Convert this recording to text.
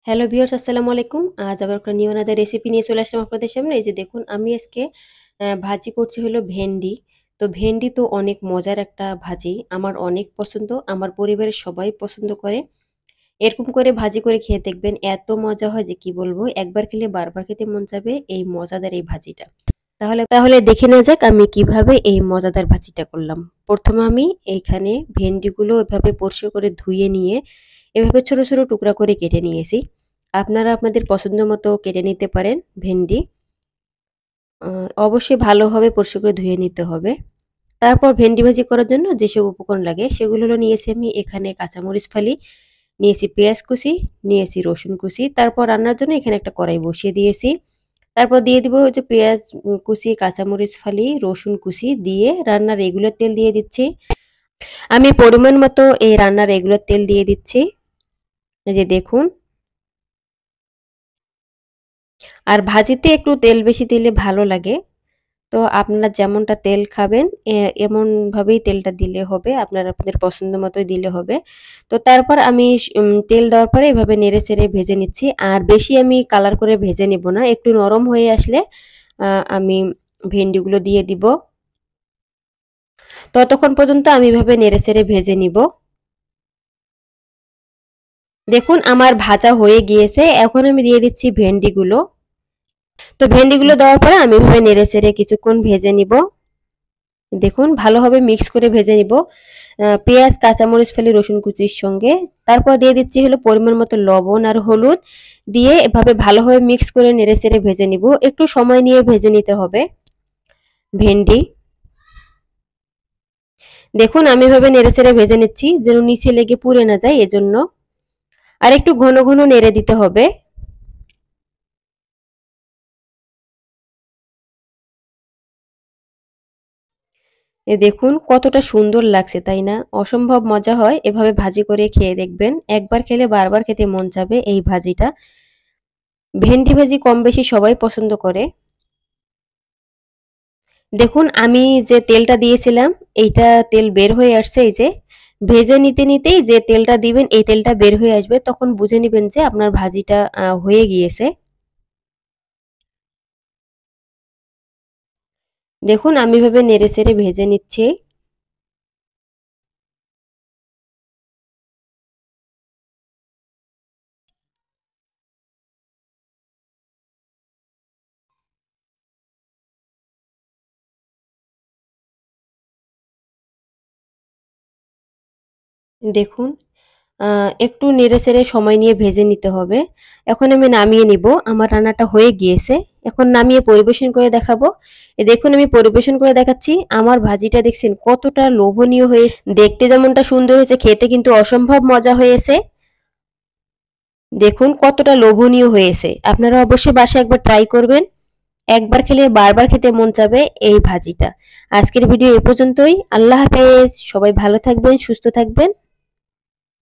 Hello viewers, আসসালামু আলাইকুম। আজ আবার একটা নিউ আনাদার রেসিপি নিয়ে চলে আসলাম আপনাদের সামনে। এই যে দেখুন, আমি আজকে ভাজি করছি হলো ভেন্ডি। তো ভেন্ডি তো অনেক মজার একটা ভাজি। আমার অনেক পছন্দ। আমার পরিবারের সবাই পছন্দ করে। এরকম করে ভাজি করে খেয়ে দেখবেন, এত মজা হয় যে কি বলবো। একবার খেলে বারবার খেতে মন যাবে এই মজাদার এই ভাজিটা। তাহলে তাহলে দেখে নেওয়া যাক আমি কিভাবে এই মজাদার ভাজিটা করলাম। প্রথমে আমি এইখানে ভেন্ডিগুলো এভাবে পরিষ্কার করে ধুয়ে নিয়ে এভাবে ছোট ছোট টুকরা করে কেটে নিয়েছি। আপনারা আপনাদের পছন্দ মতো কেটে নিতে পারেন ভেন্ডি। অবশ্যই ভালোভাবে পরিষ্কার করে ধুয়ে নিতে হবে। তারপর ভেন্ডি ভাজি করার জন্য যেসব উপকরণ লাগে সেগুলো হলো নিয়েছি আমি এখানে কাঁচামরিচ ফালি, নিয়েছি পেঁয়াজ কুচি, নিয়েছি রসুন কুচি। তারপর রান্নার জন্য এখানে একটা কড়াই বসিয়ে দিয়েছি। তারপর দিয়ে দিব হচ্ছে পেঁয়াজ কুচি, কাঁচামরিচ ফালি, রসুন কুচি দিয়ে রান্নার রেগুলার তেল দিয়ে দিচ্ছি। আমি পরিমাণ মতো এই রান্নার রেগুলার তেল দিয়ে দিচ্ছি। এই যে দেখুন। আর ভাজিতে একটু তেল বেশি দিলে ভালো লাগে। তো আপনারা যেমনটা তেল খাবেন এমনভাবেই তেলটা দিলে হবে। আপনারা আপনাদের পছন্দ মতোই দিলে হবে। তো তারপর আমি তেল দেওয়ার পরে এভাবে নেড়ে চেড়ে ভেজে নিচ্ছি। আর বেশি আমি কালার করে ভেজে নেব না। একটু নরম হয়ে আসলে আমি ভেন্ডিগুলো দিয়ে দিব। ততক্ষণ পর্যন্ত আমি এভাবে নেড়ে চেড়ে ভেজে নিব। দেখুন আমার ভাজা হয়ে গিয়েছে। এখন আমি দিয়ে দিচ্ছি ভেন্ডিগুলো। তো ভেন্ডিগুলো দেওয়ার পরে আমি এভাবে নেড়ে চেড়ে কিছুক্ষণ ভেজে নিব। দেখুন ভালোভাবে মিক্স করে ভেজে নিব পেঁয়াজ, কাঁচামরিচ ফেলে রসুন কুচির সঙ্গে। তারপর দিয়ে দিচ্ছি হলো পরিমাণ মতো লবণ আর হলুদ দিয়ে এভাবে ভালোভাবে মিক্স করে নেড়ে চেড়ে ভেজে নিব। একটু সময় নিয়ে ভেজে নিতে হবে ভেন্ডি। দেখুন আমি এভাবে নেড়ে চেড়ে ভেজে নিচ্ছি যেন নিচে লেগে পুড়ে না যায় এজন্য। আর একটু ঘন ঘন নেড়ে দিতে হবে। দেখুন কতটা সুন্দর লাগছে তাই না? অসম্ভব মজা হয়। এভাবে ভাজি করে খেয়ে দেখবেন। একবার খেলে বারবার খেতে মন চাবে এই ভাজিটা। ভেন্ডি ভাজি কম বেশি সবাই পছন্দ করে। দেখুন আমি যে তেলটা দিয়েছিলাম এইটা তেল বের হয়ে আসছে। এই যে ভেজে নিতে নিতেই যে তেলটা দিবেন এই তেলটা বের হয়ে আসবে, তখন বুঝে নিবেন যে আপনার ভাজিটা হয়ে গিয়েছে। দেখুন আমি এভাবে নেড়ে চেড়ে ভেজে নিচ্ছি। দেখুন একটু নেড়েচেড়ে সময় নিয়ে ভেজে নিতে হবে। এখন আমি নামিয়ে নিব। আমার রান্নাটা হয়ে গিয়েছে। এখন নামিয়ে পরিবেশন করে দেখাবো। দেখুন আমি পরিবেশন করে দেখাচ্ছি। আমার ভাজিটা দেখছেন কতটা লোভনীয় হয়েছে। দেখতে যেমনটা সুন্দর হয়েছে, খেতে কিন্তু অসম্ভব মজা হয়েছে। দেখুন কতটা লোভনীয় হয়েছে। আপনারা অবশ্যই বাসায় একবার ট্রাই করবেন। একবার খেলে বারবার খেতে মন চাবে এই ভাজিটা। আজকের ভিডিও এ পর্যন্তই। আল্লাহ হাফেজ। সবাই ভালো থাকবেন, সুস্থ থাকবেন।